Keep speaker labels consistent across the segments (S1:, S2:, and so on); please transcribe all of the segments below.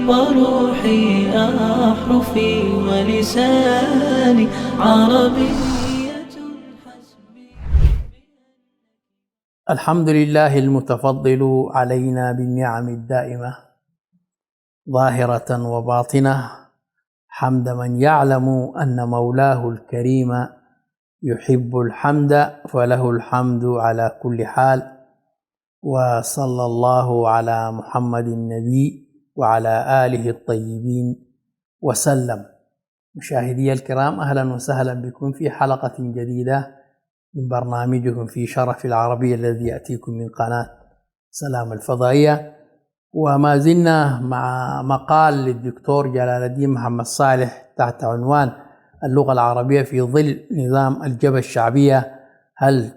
S1: وروحي أحرفي ولساني عربية حسبي.
S2: الحمد لله المتفضل علينا بالنعم الدائمة ظاهرة وباطنة، حمد من يعلم أن مولاه الكريم يحب الحمد فله الحمد على كل حال. وصلى الله على محمد النبي وعلى آله الطيبين وسلم. مشاهدي الكرام، أهلا وسهلا بكم في حلقة جديدة من برنامجكم في شرف العربية الذي يأتيكم من قناة سلام الفضائية. وما زلنا مع مقال للدكتور جلال الدين محمد صالح تحت عنوان اللغة العربية في ظل نظام الجبهة الشعبية، هل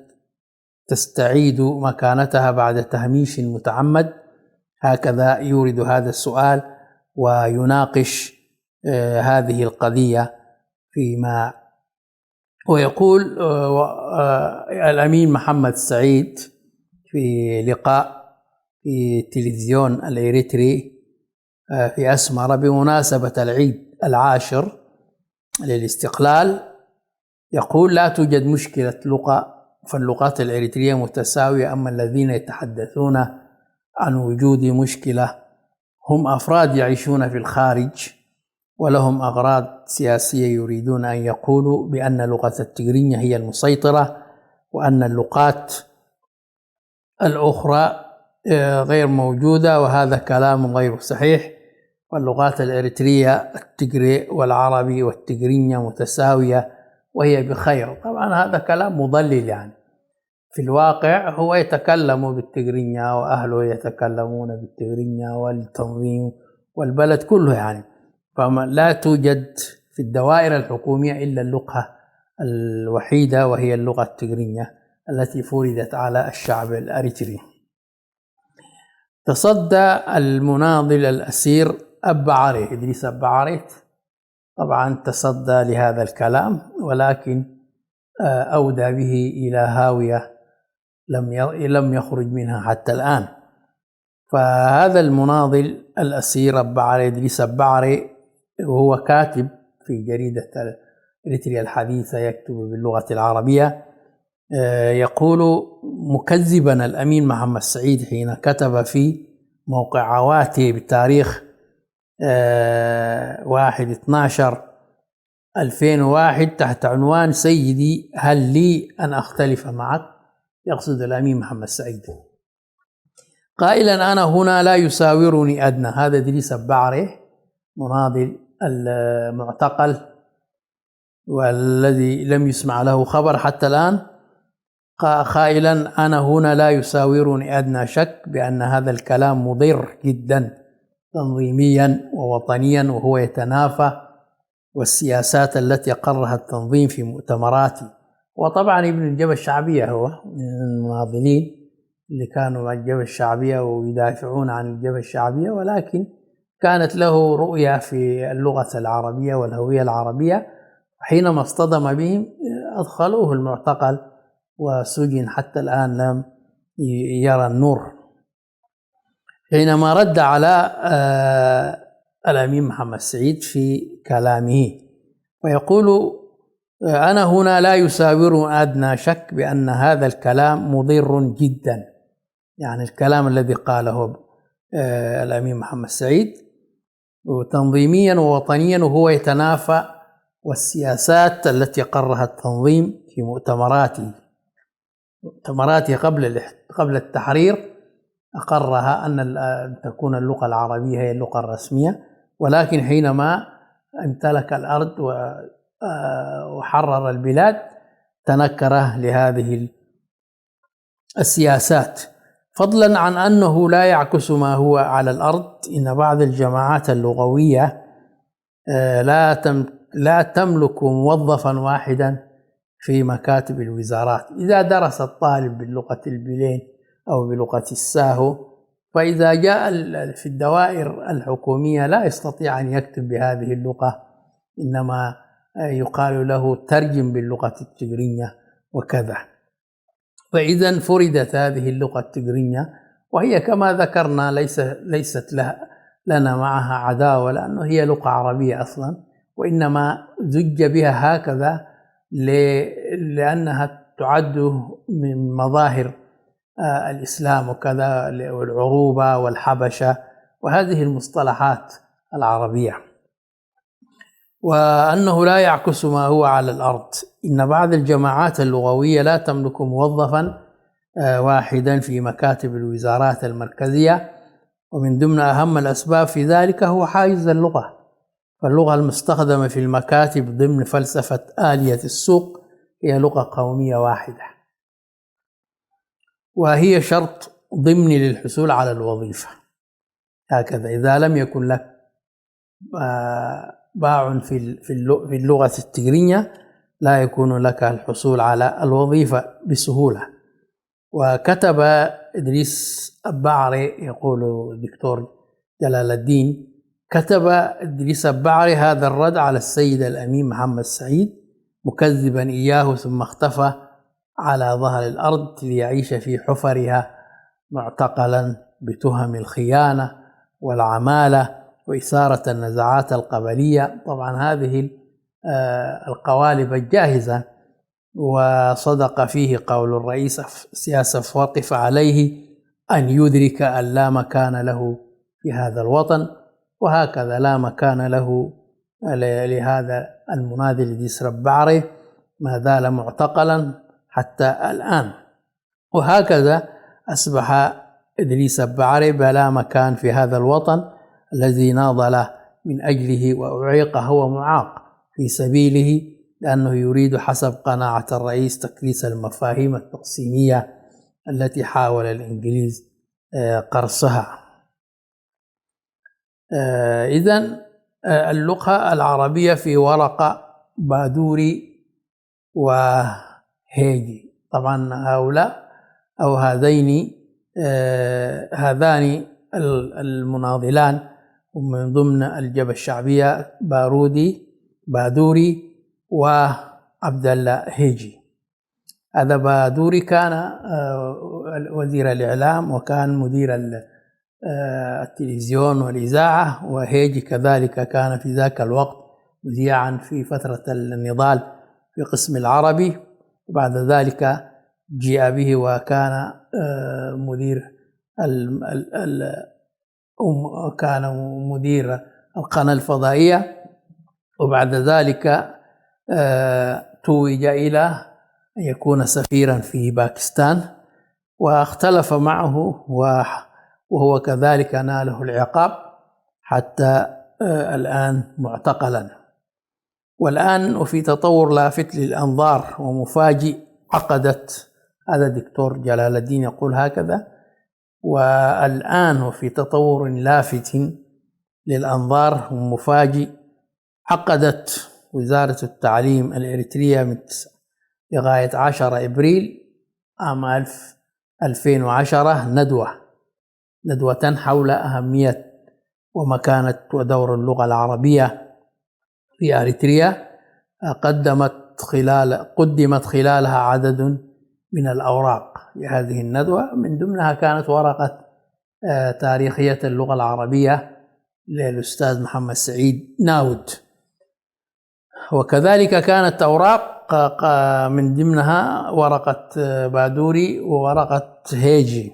S2: تستعيد مكانتها بعد تهميش متعمد؟ هكذا يورد هذا السؤال ويناقش هذه القضية فيما ويقول الأمين محمد سعيد في لقاء في التلفزيون الإريتري في أسمرة بمناسبة العيد العاشر للاستقلال، يقول: لا توجد مشكلة لغة، فاللغات الإريترية متساوية، أما الذين يتحدثون عن وجود مشكلة هم أفراد يعيشون في الخارج ولهم أغراض سياسية، يريدون أن يقولوا بأن لغة التجرينية هي المسيطرة وأن اللغات الأخرى غير موجودة، وهذا كلام غير صحيح. واللغات الإريترية التجري والعربي والتجرينية متساوية وهي بخير. طبعا هذا كلام مضلل، يعني في الواقع هو يتكلم بالتجرينية وأهله يتكلمون بالتجرينية والتنظيم والبلد كله، يعني فما لا توجد في الدوائر الحكومية إلا اللغة الوحيدة وهي اللغة التجرينية التي فرضت على الشعب الأريتري. تصدى المناضل الأسير أبعري إدريس أبعريت طبعا تصدى لهذا الكلام، ولكن أودى به إلى هاوية لم يخرج منها حتى الآن. فهذا المناضل الأسير أبعري إدريس أبعري وهو كاتب في جريدة إريتريا الحديثة يكتب باللغة العربية، يقول مكذبا الأمين محمد سعيد حين كتب في موقع عواتي بتاريخ 1/12/2001 تحت عنوان: سيدي هل لي أن أختلف معك؟ يقصد الأمين محمد سعيد، قائلا: أنا هنا لا يساورني أدنى. هذا إدريس أبعري مناضل المعتقل والذي لم يسمع له خبر حتى الآن، قائلا: أنا هنا لا يساورني أدنى شك بأن هذا الكلام مضر جدا تنظيميا ووطنيا، وهو يتنافى والسياسات التي أقرها التنظيم في مؤتمراته. وطبعا ابن الجبهة الشعبية هو من المناضلين اللي كانوا مع الجبهة الشعبية ويدافعون عن الجبهة الشعبية، ولكن كانت له رؤية في اللغة العربية والهوية العربية. حينما اصطدم بهم أدخلوه المعتقل وسجن، حتى الآن لم يرى النور. حينما رد على الأمين محمد سعيد في كلامه ويقول: أنا هنا لا يساور أدنى شك بأن هذا الكلام مضر جدا، يعني الكلام الذي قاله الأمين محمد سعيد تنظيميا ووطنيا، وهو يتنافى والسياسات التي قرها التنظيم في مؤتمراته قبل التحرير أقرها أن تكون اللغة العربية هي اللغة الرسمية، ولكن حينما امتلك الأرض وحرر البلاد تنكر لهذه السياسات، فضلا عن أنه لا يعكس ما هو على الأرض. إن بعض الجماعات اللغوية لا تملك موظفا واحدا في مكاتب الوزارات. إذا درس الطالب باللغة البلين أو بلغة الساهو، فإذا جاء في الدوائر الحكومية لا يستطيع أن يكتب بهذه اللغة، إنما يقال له ترجم باللغة التجرينية وكذا. فإذا فرضت هذه اللغة التجرينية، وهي كما ذكرنا ليست لها لنا معها عداوة، لأنه هي لغة عربية أصلا، وإنما زج بها هكذا لأنها تعد من مظاهر الإسلام وكذا، والعروبة والحبشة وهذه المصطلحات العربية. وأنه لا يعكس ما هو على الأرض. إن بعض الجماعات اللغوية لا تملك موظفا واحدا في مكاتب الوزارات المركزية، ومن ضمن أهم الأسباب في ذلك هو حاجز اللغة. فاللغة المستخدمة في المكاتب ضمن فلسفة آلية السوق هي لغة قومية واحدة، وهي شرط ضمني للحصول على الوظيفة. هكذا إذا لم يكن لك باع في اللغة التجرية لا يكون لك الحصول على الوظيفة بسهولة. وكتب إدريس البعري، يقول الدكتور جلال الدين، كتب إدريس البعري هذا الرد على السيد الأمين محمد سعيد مكذبا إياه، ثم اختفى على ظهر الأرض ليعيش في حفرها معتقلا بتهم الخيانة والعمالة وإثارة النزاعات القبلية. طبعا هذه القوالب الجاهزة. وصدق فيه قول الرئيس سياسة وقف عليه أن يدرك أن لا مكان له في هذا الوطن، وهكذا لا مكان له لهذا المناضل إدريس البعري، ما زال معتقلا حتى الآن. وهكذا أصبح إدريس البعري بلا مكان في هذا الوطن الذي ناضل من أجله وأعيق هو معاق في سبيله، لأنه يريد حسب قناعة الرئيس تكريس المفاهيم التقسيمية التي حاول الإنجليز قرصها. إذن اللغة العربية في ورقة بادوري وهيجي. طبعا هؤلاء أو هذان المناضلان ومن ضمن الجبهة الشعبية بادوري وعبد الله هيجي. هذا بادوري كان وزير الإعلام وكان مدير التلفزيون والإذاعة، وهيجي كذلك كان في ذاك الوقت مذيعا في فترة النضال في قسم العربي، وبعد ذلك جاء به وكان مدير القناة الفضائية، وبعد ذلك توج إلى أن يكون سفيرا في باكستان، واختلف معه وهو كذلك ناله العقاب حتى الآن معتقلا. والآن وفي تطور لافت للأنظار ومفاجئ عقدت، هذا الدكتور جلال الدين يقول هكذا، والآن وفي تطور لافت للأنظار ومفاجئ عقدت وزارة التعليم الإريترية من لغاية 10 إبريل عام 2010 ندوة حول أهمية ومكانة ودور اللغة العربية في أريتريا. قدمت خلالها عدد من الأوراق لهذه الندوة، من ضمنها كانت ورقة تاريخية اللغة العربية للأستاذ محمد سعيد ناود، وكذلك كانت أوراق من ضمنها ورقة بادوري وورقة هيجي.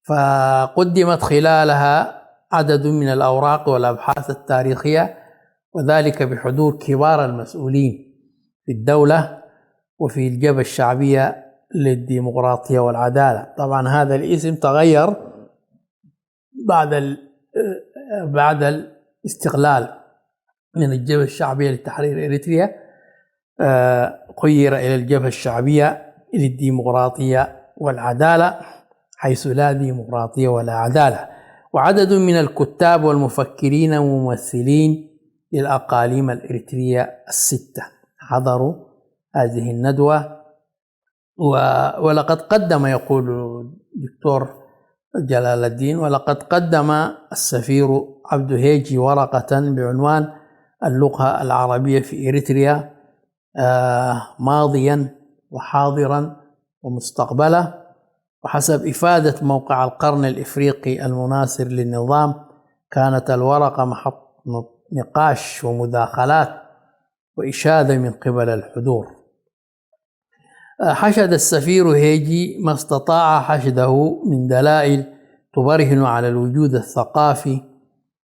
S2: فقدمت خلالها عدد من الأوراق والأبحاث التاريخية، وذلك بحضور كبار المسؤولين في الدولة وفي الجبهة الشعبية للديمقراطية والعدالة. طبعا هذا الاسم تغير بعد الاستقلال من الجبهة الشعبية لتحرير إريتريا، غير إلى الجبهة الشعبية للديمقراطية والعدالة، حيث لا ديمقراطية ولا عدالة. وعدد من الكتاب والمفكرين وممثلين للأقاليم الإريترية 6 حضروا هذه الندوة. ولقد قدم، يقول الدكتور جلال الدين، ولقد قدم السفير عبد هيجي ورقة بعنوان اللغة العربية في إريتريا ماضيا وحاضرا ومستقبلا. وحسب إفادة موقع القرن الإفريقي المناصر للنظام، كانت الورقة محط نقاش ومداخلات وإشادة من قبل الحضور. حشد السفير هيجي ما استطاع حشده من دلائل تبرهن على الوجود الثقافي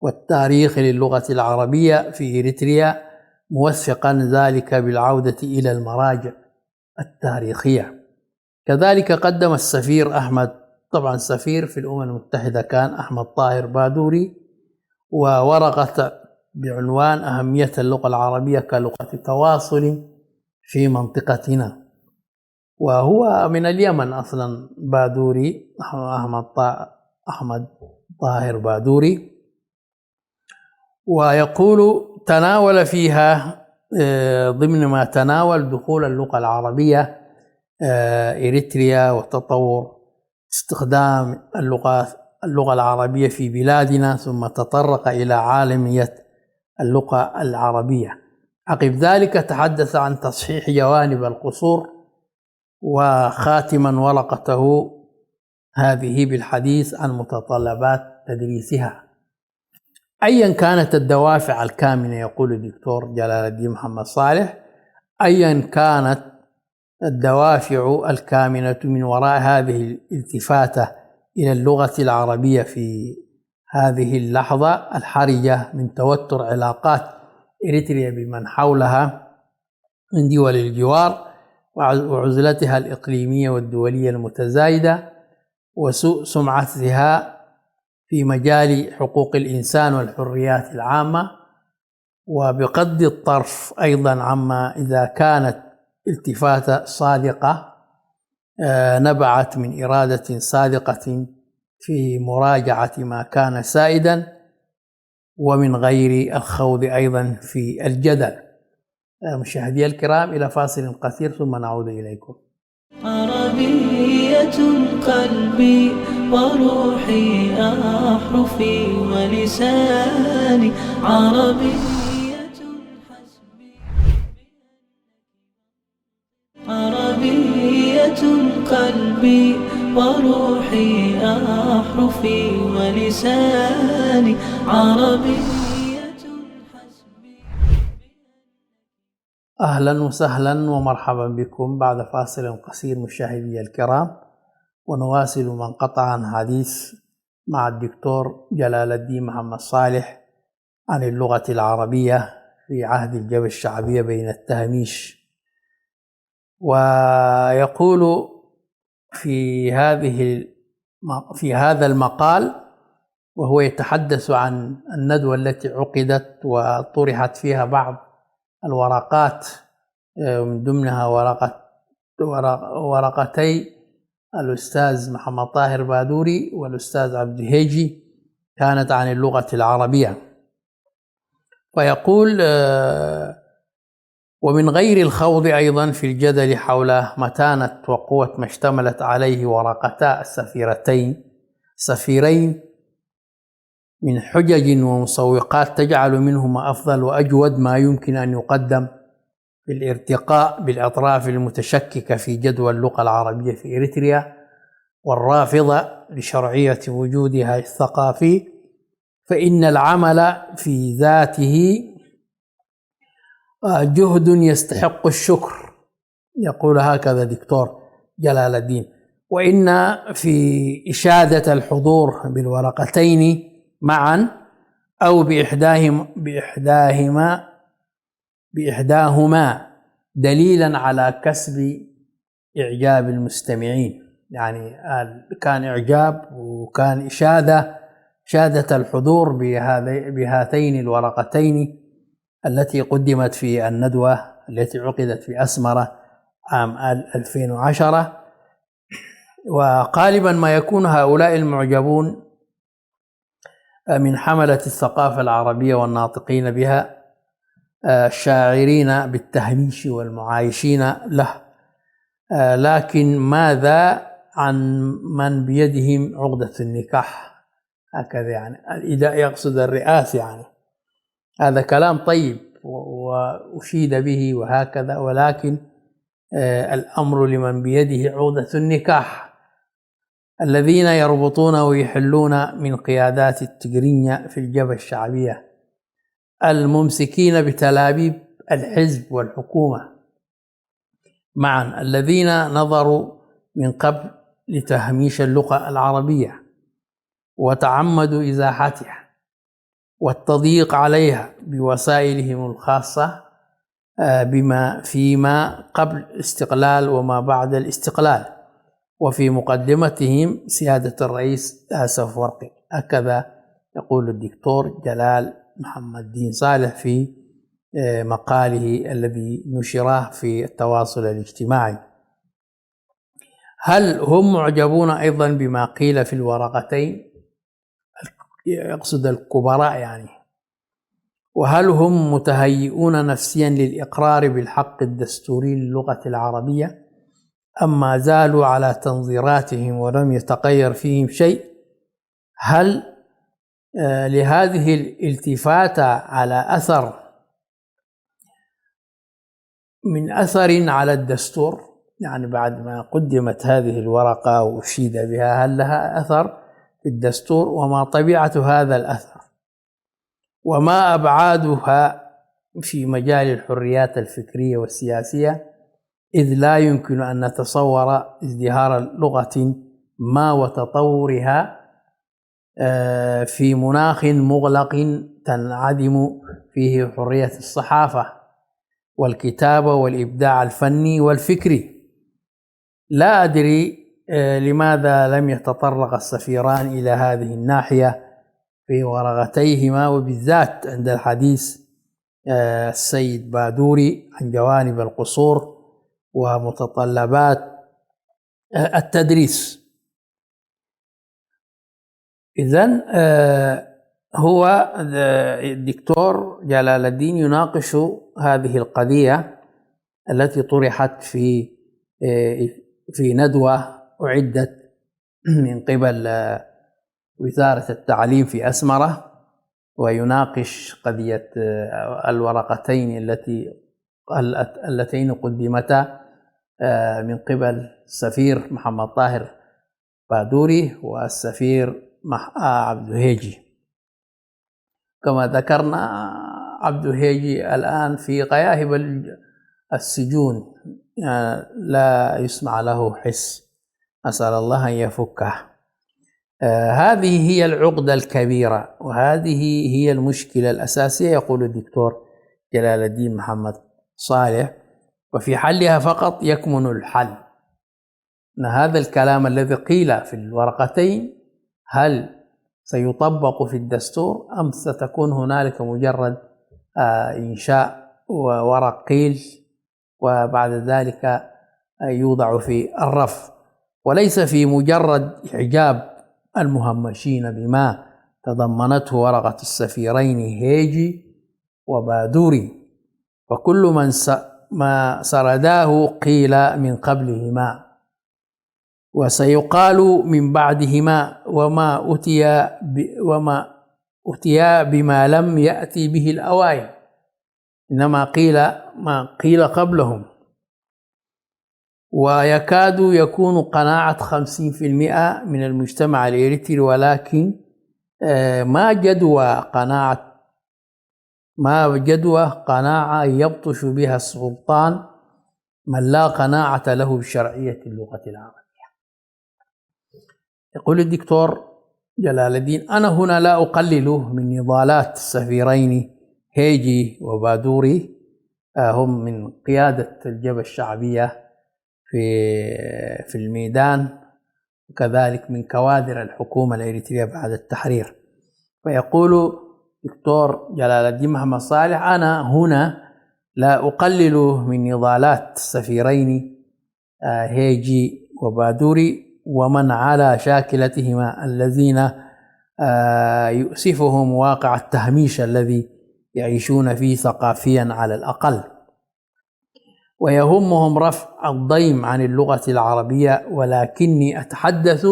S2: والتاريخي للغة العربية في إريتريا، موثقا ذلك بالعودة إلى المراجع التاريخية. كذلك قدم السفير أحمد، طبعا سفير في الأمم المتحدة كان أحمد طاهر بادوري، وورقة بعنوان أهمية اللغة العربية كلغة تواصل في منطقتنا، وهو من اليمن أصلا بادوري، أحمد طاهر بادوري. ويقول تناول فيها ضمن ما تناول دخول اللغة العربية إريتريا وتطور استخدام اللغة العربية في بلادنا، ثم تطرق إلى عالمية اللغة العربية. عقب ذلك تحدث عن تصحيح جوانب القصور، وخاتما ورقته هذه بالحديث عن متطلبات تدريسها. أيا كانت الدوافع الكامنة، يقول الدكتور جلال الدين محمد صالح، أيا كانت الدوافع الكامنة من وراء هذه الالتفاتة إلى اللغة العربية في هذه اللحظة الحرجة من توتر علاقات إريتريا بمن حولها من دول الجوار وعزلتها الإقليمية والدولية المتزايدة وسوء سمعتها في مجال حقوق الإنسان والحريات العامة، وبغض الطرف أيضا عما إذا كانت التفاتة صادقة نبعت من إرادة صادقة في مراجعة ما كان سائدا، ومن غير الخوض أيضا في الجدل. مشاهدي الكرام، إلى فاصل قصير ثم نعود إليكم.
S1: عربية قلبي وروحي أحرفي ولساني، عربية حسبي، عربية قلبي وروحي أحرفي ولساني، عربية حسبي.
S2: أهلا وسهلا ومرحبا بكم بعد فاصل قصير مشاهدي الكرام، ونواصل ما انقطع عن حديث مع الدكتور جلال الدين محمد صالح عن اللغة العربية في عهد الجبهة الشعبية بين التهميش. ويقول في هذا المقال، وهو يتحدث عن الندوة التي عقدت وطرحت فيها بعض الورقات، من ضمنها ورقتي الأستاذ محمد طاهر بادوري والأستاذ عبد هيجي، كانت عن اللغة العربية. فيقول ومن غير الخوض أيضا في الجدل حول متانة وقوة ما اشتملت عليه ورقتا السفيرين من حجج ومسوقات تجعل منهما أفضل وأجود ما يمكن أن يقدم بالارتقاء بالأطراف المتشككة في جدوى اللغة العربية في إريتريا والرافضة لشرعية وجودها الثقافي، فإن العمل في ذاته جهد يستحق الشكر. يقول هكذا دكتور جلال الدين. وإن في إشادة الحضور بالورقتين معا أو بإحداهما دليلا على كسب إعجاب المستمعين. يعني كان إعجاب وكان شادة الحضور بهاتين الورقتين التي قدمت في الندوة التي عقدت في أسمرة عام 2010. وغالبا ما يكون هؤلاء المعجبون من حملة الثقافة العربية والناطقين بها الشاعرين بالتهميش والمعايشين له، لكن ماذا عن من بيدهم عقدة النكاح؟ هكذا يعني الإداء يقصد الرئاسة، يعني هذا كلام طيب وأشيد به وهكذا، ولكن الأمر لمن بيده عقدة النكاح. الذين يربطون ويحلون من قيادات التجرينية في الجبهة الشعبية الممسكين بتلابيب الحزب والحكومة معا، الذين نظروا من قبل لتهميش اللغة العربية وتعمدوا إزاحتها والتضييق عليها بوسائلهم الخاصة بما فيما قبل الاستقلال وما بعد الاستقلال، وفي مقدمتهم سيادة الرئيس آسف أفورقي. هكذا يقول الدكتور جلال محمد الدين صالح في مقاله الذي نشره في التواصل الاجتماعي. هل هم معجبون أيضا بما قيل في الورقتين؟ يقصد الكبراء يعني. وهل هم متهيئون نفسيا للإقرار بالحق الدستوري للغة العربية أم ما زالوا على تنظيراتهم ولم يتغير فيهم شيء؟ هل لهذه الالتفاتة على أثر على الدستور، يعني بعد ما قدمت هذه الورقة وأشيد بها، هل لها أثر في الدستور؟ وما طبيعة هذا الأثر؟ وما أبعادها في مجال الحريات الفكرية والسياسية؟ إذ لا يمكن أن نتصور ازدهار لغة ما وتطورها في مناخ مغلق تنعدم فيه حرية الصحافة والكتابة والإبداع الفني والفكري. لا أدري لماذا لم يتطرق السفيران إلى هذه الناحية في ورقتيهما، وبالذات عند الحديث السيد بادوري عن جوانب القصور ومتطلبات التدريس. إذن هو الدكتور جلال الدين يناقش هذه القضية التي طرحت في ندوة أعدت من قبل وزارة التعليم في أسمرة، ويناقش قضية الورقتين اللتين قدمتا من قبل السفير محمد طاهر بادوري والسفير عبد هيجي. كما ذكرنا عبد هيجي الآن في غياهب السجون، لا يسمع له حس، أسأل الله أن يفكه. هذه هي العقدة الكبيرة وهذه هي المشكلة الأساسية، يقول الدكتور جلال الدين محمد صالح، وفي حلها فقط يكمن الحل. أن هذا الكلام الذي قيل في الورقتين هل سيطبق في الدستور أم ستكون هنالك مجرد إنشاء وورق قيل وبعد ذلك يوضع في الرف، وليس في مجرد إعجاب المهمشين بما تضمنته ورقة السفيرين هيجي وبادوري، وكل ما سرداه قيل من قبلهما وسيقال من بعدهما، وما أتي بما لم يأتي به الأوائل، إنما قيل ما قيل قبلهم. ويكاد يكون قناعة 50% من المجتمع الإريتري، ولكن ما جدوى قناعة يبطش بها السلطان من لا قناعة له بشرعية اللغة العربية. يقول الدكتور جلال الدين: أنا هنا لا أقلل من نضالات السفيرين هيجي وبادوري، هم من قيادة الجبهة الشعبية في الميدان، وكذلك من كوادر الحكومة الإريترية بعد التحرير. فيقول دكتور جلال الدين محمد صالح: أنا هنا لا أقلل من نضالات السفيرين هيجي وبادوري ومن على شاكلتهما الذين يؤسفهم واقع التهميش الذي يعيشون فيه ثقافيا على الأقل، ويهمهم رفع الضيم عن اللغة العربية، ولكني أتحدث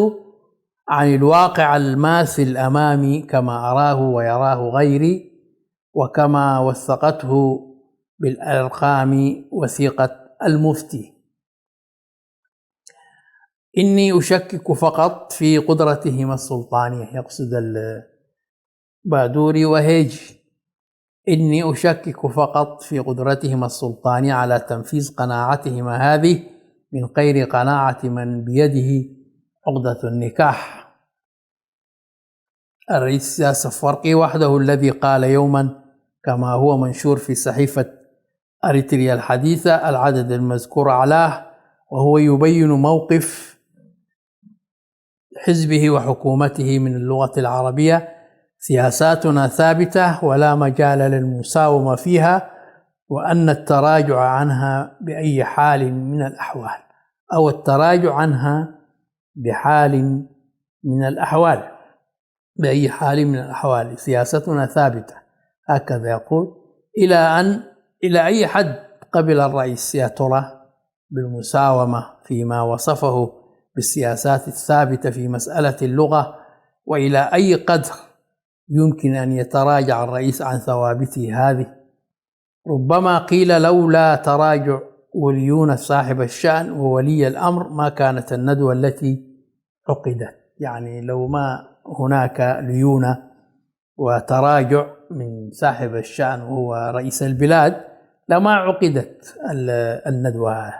S2: عن الواقع الماثل أمامي كما أراه ويراه غيري، وكما وثقته بالأرقام وثيقة المفتي. إني أشكك فقط في قدرتهما السلطانية، يقصد البادوري وهيجي. إني أشكك فقط في قدرتهما السلطانية على تنفيذ قناعتهما هذه من غير قناعة من بيده عقدة النكاح. الرئيس الصفارقي وحده الذي قال يوما كما هو منشور في صحيفة أريتريا الحديثة العدد المذكور أعلاه، وهو يبين موقف حزبه وحكومته من اللغة العربية: سياساتنا ثابتة ولا مجال للمساومة فيها، وأن التراجع عنها بأي حال من الأحوال، أو التراجع عنها بحال من الأحوال، بأي حال من الأحوال سياستنا ثابتة، هكذا يقول. إلى أي حد قبل الرئيس يا ترى بالمساومة فيما وصفه بالسياسات الثابتة في مسألة اللغة؟ وإلى أي قدر يمكن أن يتراجع الرئيس عن ثوابته هذه؟ ربما قيل لولا تراجع وليون صاحب الشأن وولي الأمر ما كانت الندوة التي عقدت. يعني لو ما هناك ليونة وتراجع من صاحب الشأن وهو رئيس البلاد لما عقدت الندوة،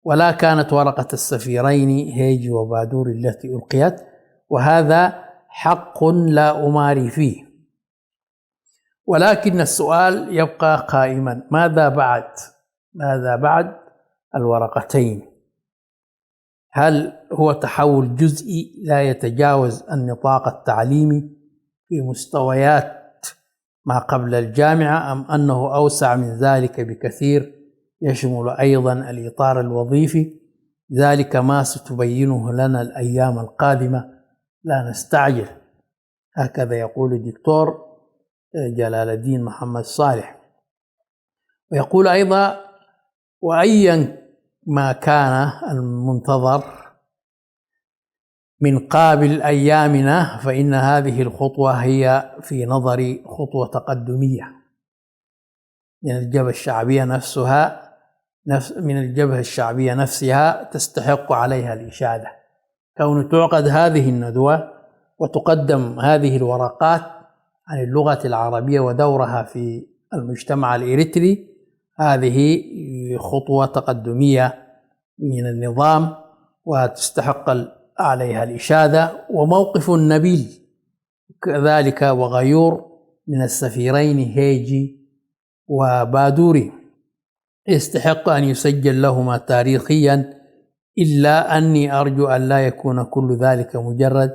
S2: ولا كانت ورقة السفيرين هيجي وبادوري التي ألقيت، وهذا حق لا أماري فيه. ولكن السؤال يبقى قائما: ماذا بعد الورقتين؟ هل هو تحول جزئي لا يتجاوز النطاق التعليمي في مستويات ما قبل الجامعة، أم أنه أوسع من ذلك بكثير يشمل أيضا الإطار الوظيفي؟ ذلك ما ستبينه لنا الأيام القادمة، لا نستعجل. هكذا يقول الدكتور جلال الدين محمد صالح. ويقول أيضا: وأيا ما كان المنتظر من قابل أيامنا فإن هذه الخطوة هي في نظري خطوة تقدمية من الجبهة الشعبية نفسها تستحق عليها الإشادة. كون تعقد هذه الندوة وتقدم هذه الورقات عن اللغة العربية ودورها في المجتمع الإريتري، هذه خطوة تقدمية من النظام وتستحق عليها الإشادة، وموقف نبيل كذلك وغيور من السفيرين هيجي وبادوري يستحق أن يسجل لهما تاريخيا، إلا أني أرجو أن لا يكون كل ذلك مجرد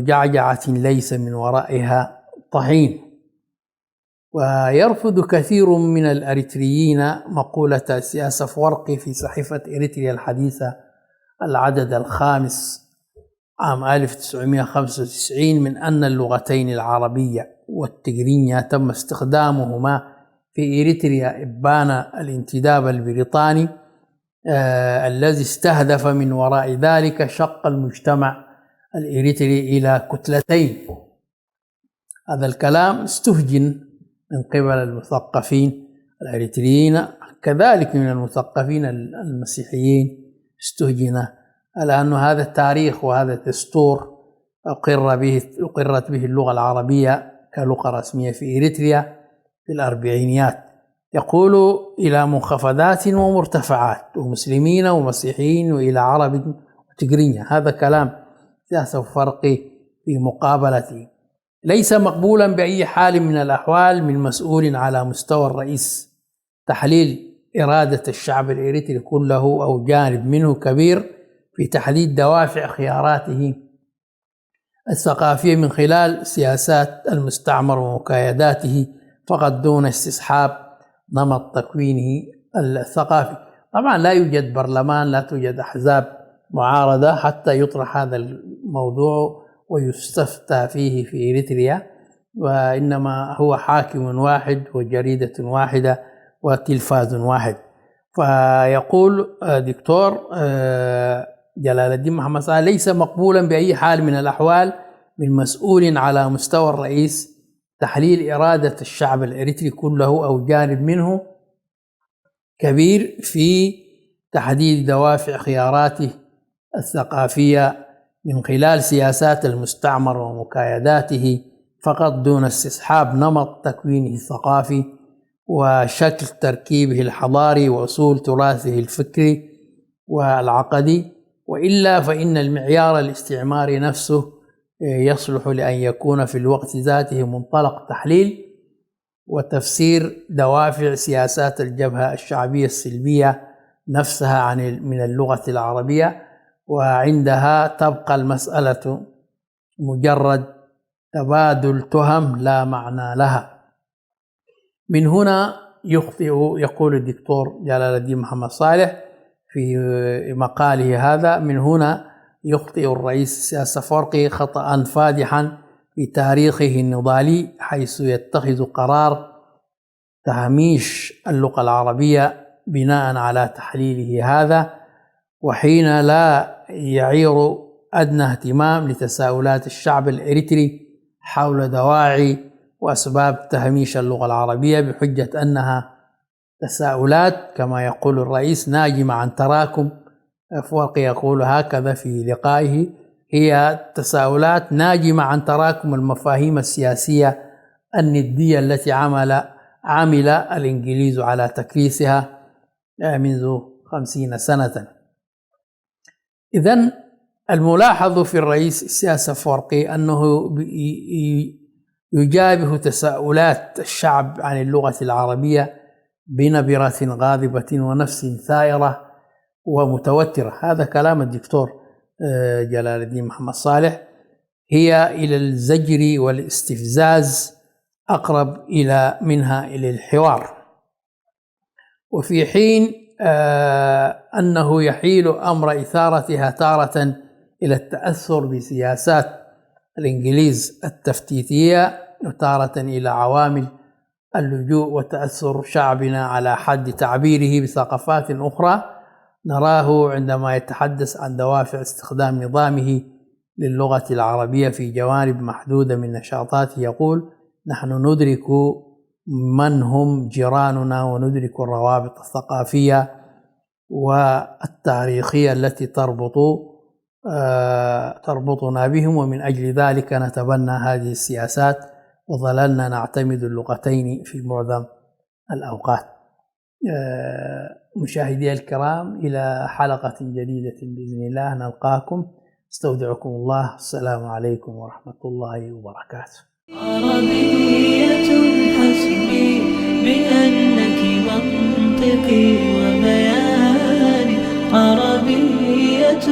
S2: جعجعة ليس من ورائها طحين. ويرفض كثير من الأريتريين مقولة سياسة أفورقي في صحيفة إريتريا الحديثة العدد الخامس عام 1995 من أن اللغتين العربية والتجرينية تم استخدامهما في إريتريا إبان الانتداب البريطاني الذي استهدف من وراء ذلك شق المجتمع الإريتري إلى كتلتين. هذا الكلام استهجن من قبل المثقفين الإريتريين، كذلك من المثقفين المسيحيين استهجن، لأن هذا التاريخ وهذا الدستور أقرت به اللغة العربية كلغة رسمية في إريتريا في الأربعينيات. يقول: إلى منخفضات ومرتفعات ومسلمين ومسيحيين وإلى عرب وتجرينيا. هذا كلام سياسة فرقي في مقابلته. ليس مقبولا بأي حال من الأحوال من مسؤول على مستوى الرئيس تحليل إرادة الشعب الإريتري كله أو جانب منه كبير في تحديد دوافع خياراته الثقافية من خلال سياسات المستعمر ومكايداته فقط دون استصحاب نمط تكوينه الثقافي. طبعا لا يوجد برلمان، لا توجد أحزاب معارضة حتى يطرح هذا الموضوع ويستفتى فيه في إريتريا، وإنما هو حاكم واحد وجريدة واحدة وتلفاز واحد. فيقول دكتور جلال الدين محمد صالح: ليس مقبولا بأي حال من الأحوال من مسؤول على مستوى الرئيس تحليل إرادة الشعب الإريتري كله أو جانب منه كبير في تحديد دوافع خياراته الثقافية من خلال سياسات المستعمر ومكايداته فقط دون استصحاب نمط تكوينه الثقافي وشكل تركيبه الحضاري وأصول تراثه الفكري والعقدي، وإلا فإن المعيار الاستعماري نفسه يصلح لأن يكون في الوقت ذاته منطلق تحليل وتفسير دوافع سياسات الجبهة الشعبية السلبية نفسها من اللغة العربية، وعندها تبقى المسألة مجرد تبادل تهم لا معنى لها. من هنا يقول الدكتور جلال الدين محمد صالح في مقاله هذا: من هنا يخطئ الرئيس الصفورقي خطأ فادحا في تاريخه النضالي، حيث يتخذ قرار تهميش اللغة العربية بناء على تحليله هذا، وحين لا يعير أدنى اهتمام لتساؤلات الشعب الإريتري حول دواعي وأسباب تهميش اللغة العربية بحجة أنها تساؤلات كما يقول الرئيس ناجمة عن تراكم. أفورقي يقول هكذا في لقائه: هي تساؤلات ناجمة عن تراكم المفاهيم السياسية الندية التي عمل الإنجليز على تكريسها منذ 50 سنة. إذن الملاحظ في الرئيس السياسي أفورقي أنه يجابه تساؤلات الشعب عن اللغة العربية بنبرة غاضبة ونفس ثائرة ومتوترة. هذا كلام الدكتور جلال الدين محمد صالح. هي إلى الزجر والاستفزاز أقرب منها إلى الحوار. وفي حين أنه يحيل أمر إثارتها تارة إلى التأثر بسياسات الإنجليز التفتيتية وتارة إلى عوامل اللجوء وتأثر شعبنا على حد تعبيره بثقافات أخرى، نراه عندما يتحدث عن دوافع استخدام نظامه للغة العربية في جوانب محدودة من نشاطاته يقول: نحن ندرك من هم جيراننا وندرك الروابط الثقافية والتاريخية التي تربطنا بهم، ومن أجل ذلك نتبنى هذه السياسات وظللنا نعتمد اللغتين في معظم الأوقات. مشاهدي الكرام، إلى حلقة جديدة بإذن الله نلقاكم. استودعكم الله. السلام عليكم ورحمة الله وبركاته.
S1: عربية حسبي بأنك منطقي وبياني، عربية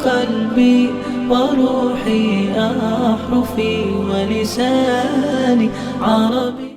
S1: قلبي وروحي أحرفي ولساني، عربي